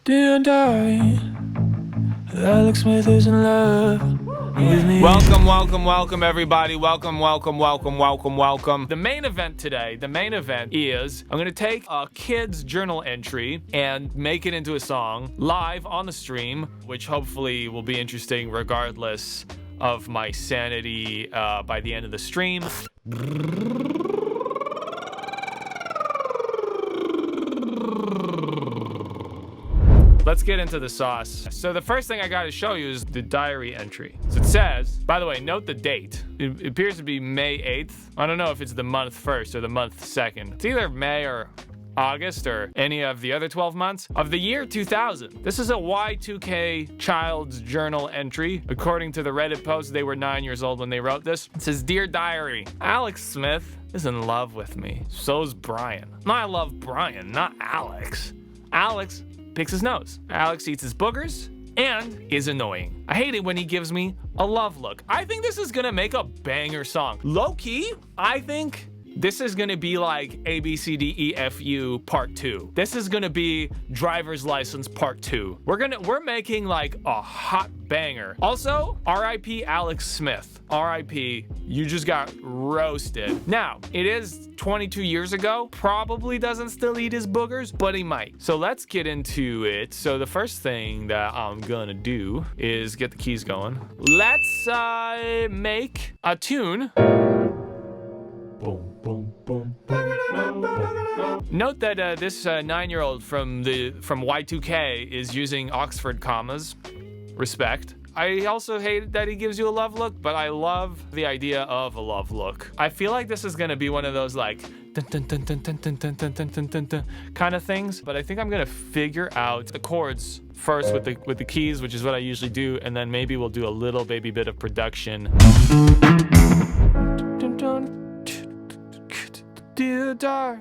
Dear die, Alex Smith is in love with me. Welcome, everybody. Welcome. The main event today, is I'm going to take a kid's journal entry and make it into a song live on the stream, which hopefully will be interesting regardless of my sanity by the end of the stream. Let's get into the sauce. So the first thing I gotta show you is the diary entry. So it says, by the way, note the date. It appears to be May 8th. I don't know if it's the month 1st or the month 2nd. It's either May or August or any of the other 12 months of the year 2000. This is a Y2K child's journal entry. According to the Reddit post, they were 9 years old when they wrote this. It says, Dear Diary, Alex Smith is in love with me. So's Brian. No, I love Brian, not Alex. Alex picks his nose. Alex eats his boogers and is annoying. I hate it when he gives me a love look. I think this is gonna make a banger song. Low key, I think this is gonna be like ABCDEFU Part 2. This is gonna be Driver's License Part 2. We're making like a hot banger. Also, R.I.P. Alex Smith. R.I.P. You just got roasted. Now, it is 22 years ago. Probably doesn't still eat his boogers, but he might. So let's get into it. So the first thing that I'm gonna do is get the keys going. Let's make a tune. Boom, boom, boom. Note that this 9-year-old from Y2K is using Oxford commas. Respect. I also hate that he gives you a love look, but I love the idea of a love look. I feel like this is gonna be one of those like kind of things, but I think I'm gonna figure out the chords first with the keys, which is what I usually do, and then maybe we'll do a little baby bit of production. Dear dark,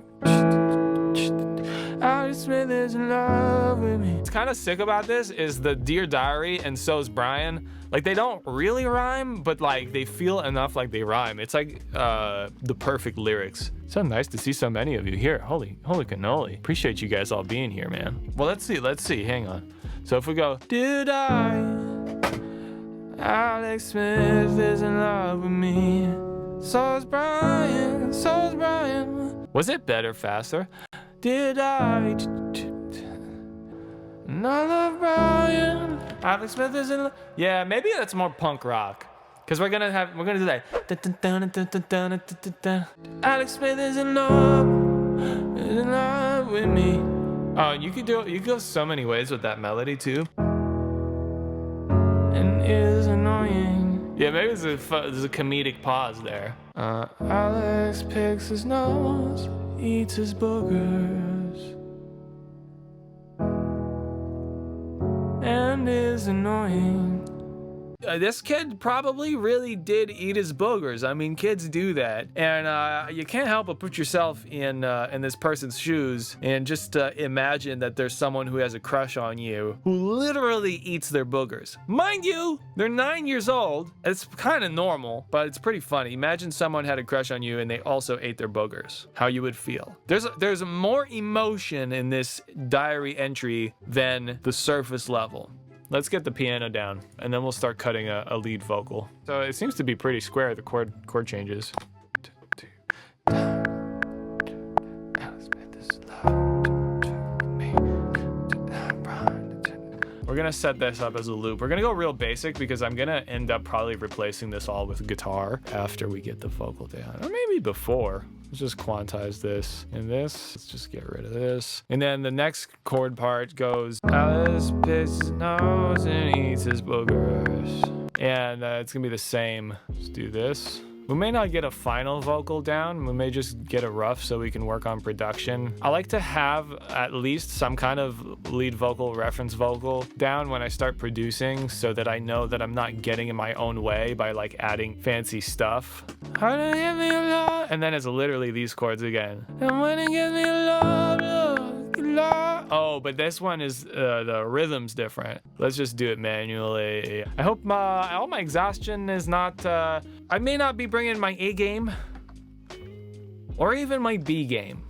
Alex Smith is in love with me. What's kind of sick about this is the Dear Diary and So's Brian. Like, they don't really rhyme, but like they feel enough like they rhyme. It's like the perfect lyrics. So nice to see so many of you here. Holy cannoli. Appreciate you guys all being here, man. Well, let's see. Hang on. So if we go, Dear Diary, Alex Smith is in love with me. So's Brian. Was it better faster? Did I? And I love Brian. Alex Smith is in love. Yeah, maybe that's more punk rock. Cause we're gonna do that. Alex Smith is in love with me. Oh, you could go so many ways with that melody too. And is annoying. Yeah, maybe there's a comedic pause there. Alex picks his nose, eats his boogers, and is annoying. This kid probably really did eat his boogers. I mean, kids do that, and you can't help but put yourself in this person's shoes and just imagine that there's someone who has a crush on you who literally eats their boogers. Mind you, they're 9 years old. It's kind of normal, but it's pretty funny. Imagine someone had a crush on you and they also ate their boogers. How you would feel. There's more emotion in this diary entry than the surface level. Let's get the piano down, and then we'll start cutting a lead vocal. So it seems to be pretty square, the chord changes. We're gonna set this up as a loop. We're gonna go real basic because I'm gonna end up probably replacing this all with guitar after we get the vocal down. Or maybe before. Let's just quantize this and this. Let's just get rid of this. And then the next chord part goes, Alice picks his nose and eats his boogers. And it's gonna be the same. Let's do this. We may not get a final vocal down. We may just get a rough so we can work on production. I like to have at least some kind of lead vocal, reference vocal down when I start producing so that I know that I'm not getting in my own way by like adding fancy stuff. And then it's literally these chords again. And when it gives me love. Oh, but this one is the rhythm's different. Let's just do it manually. I hope all my exhaustion is not. I may not be bringing my A game or even my B game.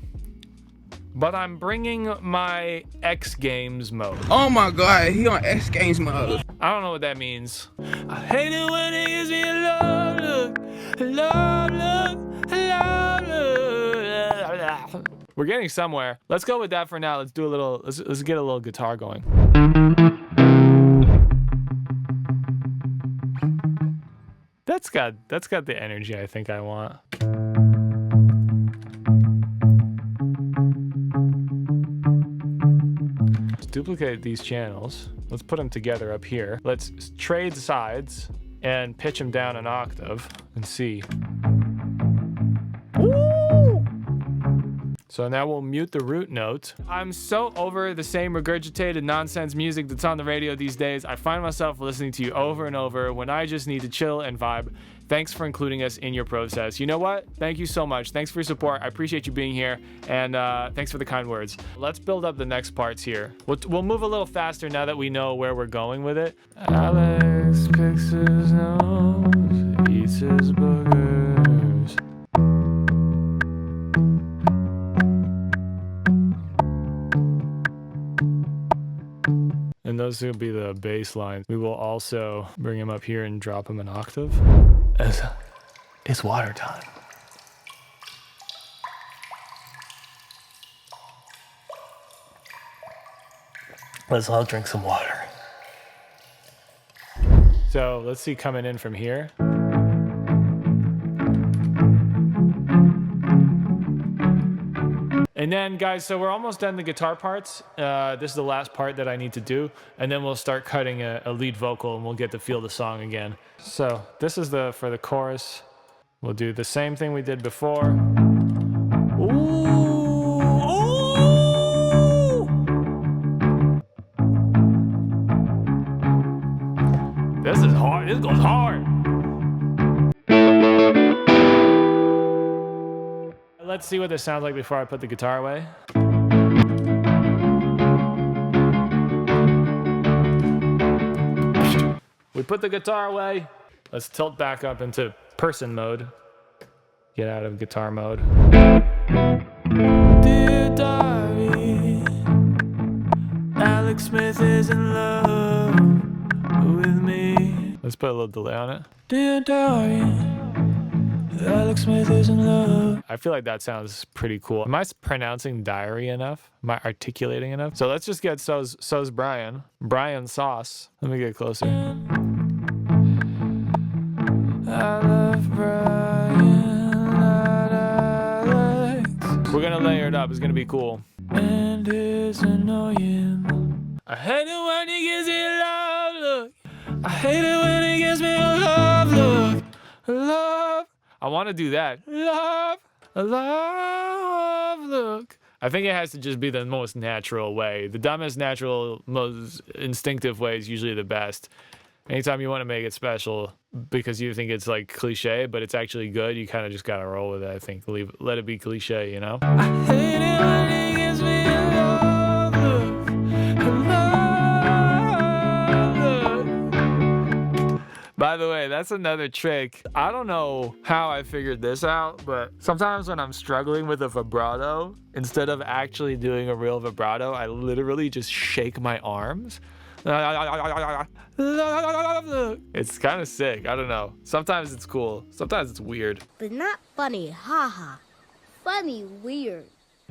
but I'm bringing my X Games mode. Oh my god, he on X Games mode. I don't know what that means. I hate it when it gives me a love look, love look, love look. We're getting somewhere. Let's go with that for now. Let's do a little, let's get a little guitar going. That's got the energy I think I want. Let's duplicate these channels. Let's put them together up here. Let's trade sides and pitch them down an octave and see. So now we'll mute the root note. I'm so over the same regurgitated nonsense music that's on the radio these days. I find myself listening to you over and over when I just need to chill and vibe. Thanks for including us in your process. You know what? Thank you so much. Thanks for your support. I appreciate you being here. And thanks for the kind words. Let's build up the next parts here. We'll move a little faster now that we know where we're going with it. Alex picks his nose, eats his boogers. And those will be the bass lines. We will also bring him up here and drop him an octave. It's water time. Let's all drink some water. So let's see coming in from here. And then, guys, so we're almost done the guitar parts. This is the last part that I need to do. And then we'll start cutting a lead vocal and we'll get to feel the song again. So this is for the chorus. We'll do the same thing we did before. Ooh, ooh. This is hard. This goes hard. Let's see what this sounds like before I put the guitar away. We put the guitar away. Let's tilt back up into person mode. Get out of guitar mode. Dear diary, Alex Smith is in love with me. Let's put a little delay on it. Dear diary, Alex Smith is in love. I feel like that sounds pretty cool. Am I pronouncing diary enough? Am I articulating enough? So let's just get so's Brian. Brian Sauce. Let me get closer. I love Brian, Alex. We're gonna layer it up. It's gonna be cool. And it's annoying. I hate it when he gives me a love look. I hate it when he gives me a love look. Love. I want to do that. Love, love, look. I think it has to just be the most natural way. The dumbest, natural, most instinctive way is usually the best. Anytime you want to make it special because you think it's like cliche, but it's actually good, you kind of just got to roll with it, I think. Let it be cliche, you know? I hate it when he gives me a love look. By the way, that's another trick. I don't know how I figured this out, but sometimes when I'm struggling with a vibrato, instead of actually doing a real vibrato, I literally just shake my arms. It's kind of sick. I don't know. Sometimes it's cool. Sometimes it's weird. But not funny, haha. Funny, weird.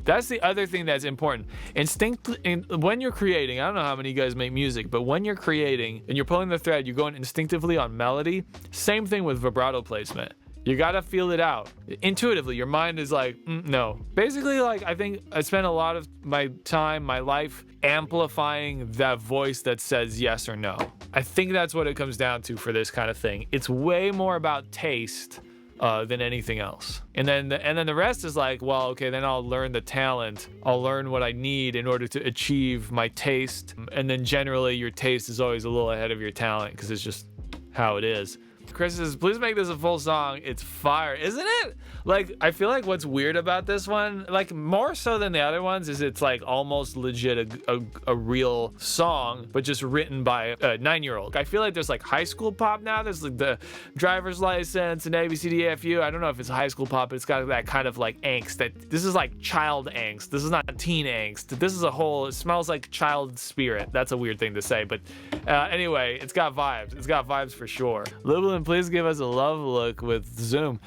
That's the other thing that's important. When you're creating, I don't know how many of you guys make music, but when you're creating and you're pulling the thread, you're going instinctively on melody. Same thing with vibrato placement. You gotta feel it out. Intuitively, your mind is like, no. Basically, like, I think I spent a lot of my time, my life, amplifying that voice that says yes or no. I think that's what it comes down to for this kind of thing. It's way more about taste than anything else. And then the rest is like, well, okay, then I'll learn the talent. I'll learn what I need in order to achieve my taste. And then generally your taste is always a little ahead of your talent because it's just how it is. Chris says, please make this a full song. It's fire, isn't it? Like, I feel like what's weird about this one, like more so than the other ones, is it's like almost legit a real song, but just written by a 9-year-old. I feel like there's like high school pop now. There's like the driver's license and ABCDEFU. I don't know if it's high school pop, but it's got that kind of like angst. That this is like child angst. This is not teen angst. This is a whole, it smells like child spirit. That's a weird thing to say, but anyway, it's got vibes. It's got vibes for sure. Lubalin, please give us a love look with Zoom.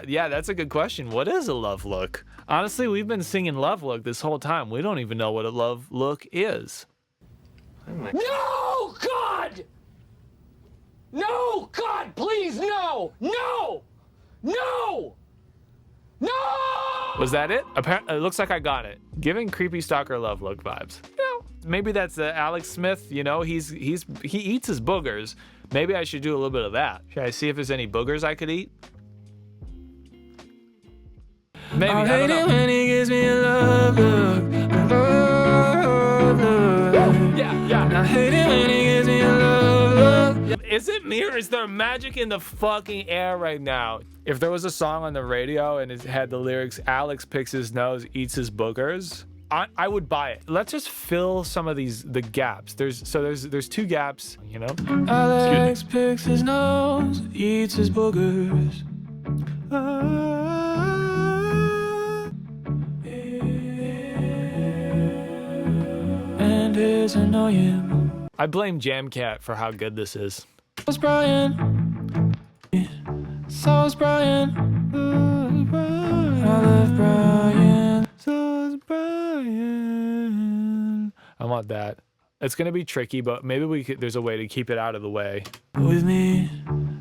Yeah, that's a good question. What is a love look? Honestly, we've been singing love look this whole time. We don't even know what a love look is. No, God! No, God, please, no! No! No! No! Was that it? Apparently, it looks like I got it. Giving creepy stalker love look vibes. No. Maybe that's Alex Smith. You know, he eats his boogers. Maybe I should do a little bit of that. Should I see if there's any boogers I could eat? Maybe, I don't know. When he gives me a love look, Yeah. I hate it when he gives me a love look. Is it me or is there magic in the fucking air right now? If there was a song on the radio and it had the lyrics, Alex picks his nose, eats his boogers, I would buy it. Let's just fill some of the gaps. There's 2 gaps, you know? Alex picks his nose, eats his boogers. And is annoying. I blame Jamcat for how good this is. So's Brian. So's Brian. I love Brian. So's Brian. I want that. It's gonna be tricky, but maybe there's a way to keep it out of the way. With me.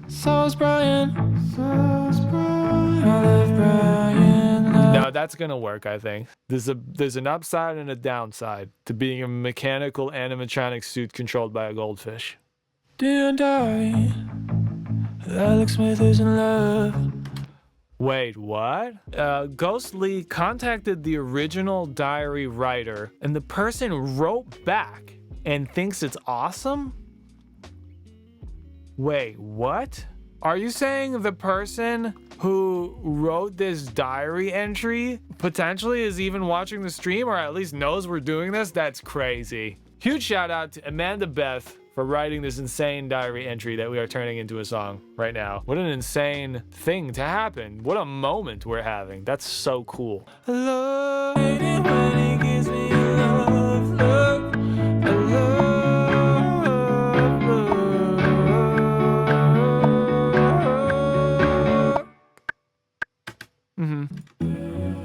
So's Brian. So's Brian. I love Brian. No, that's gonna work, I think. There's an upside and a downside to being a mechanical animatronic suit controlled by a goldfish. Dear Diary. Alex Smith is in love. Wait, what? Ghostly contacted the original diary writer, and the person wrote back and thinks it's awesome? Wait, what? Are you saying the person who wrote this diary entry potentially is even watching the stream, or at least knows we're doing this? That's crazy. Huge shout out to Amanda Beth for writing this insane diary entry that we are turning into a song right now. What an insane thing to happen. What a moment we're having. That's so cool. I love it when he gives me a love look. I love look.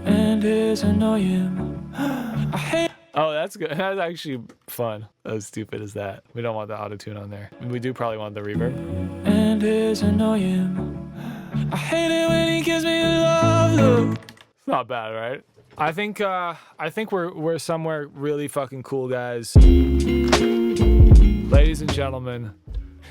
And it's annoying. I hate. Oh, that's good. That's actually fun. As stupid as that. We don't want the auto-tune on there. We do probably want the reverb. And it's annoying. I hate it when he gives me a love look. It's not bad, right? I think we're somewhere really fucking cool, guys. Ladies and gentlemen,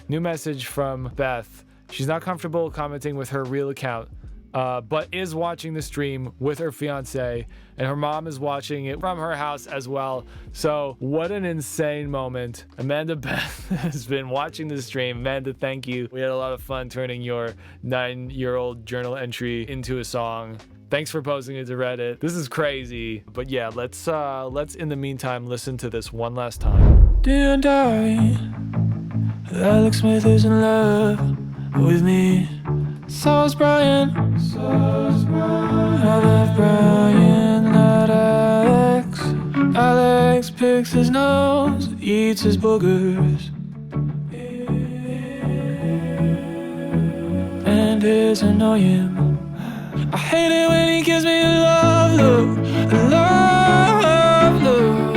new message from Beth. She's not comfortable commenting with her real account, but is watching the stream with her fiance, and her mom is watching it from her house as well. So what an insane moment. Amanda Beth has been watching the stream. Amanda, thank you. We had a lot of fun turning your 9-year-old journal entry into a song. Thanks for posting it to Reddit. This is crazy. But yeah, let's in the meantime listen to this one last time. Dear Diary, Alex Smith is in love with me. So's Brian. So's Brian. I love Brian, not Alex. Alex picks his nose, eats his boogers. And is annoying. I hate it when he gives me a love look. A love look.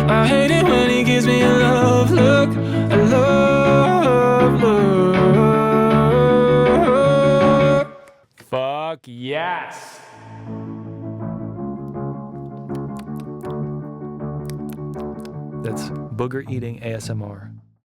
I hate it when he gives me a love look. A love look. Fuck yes. That's booger eating ASMR.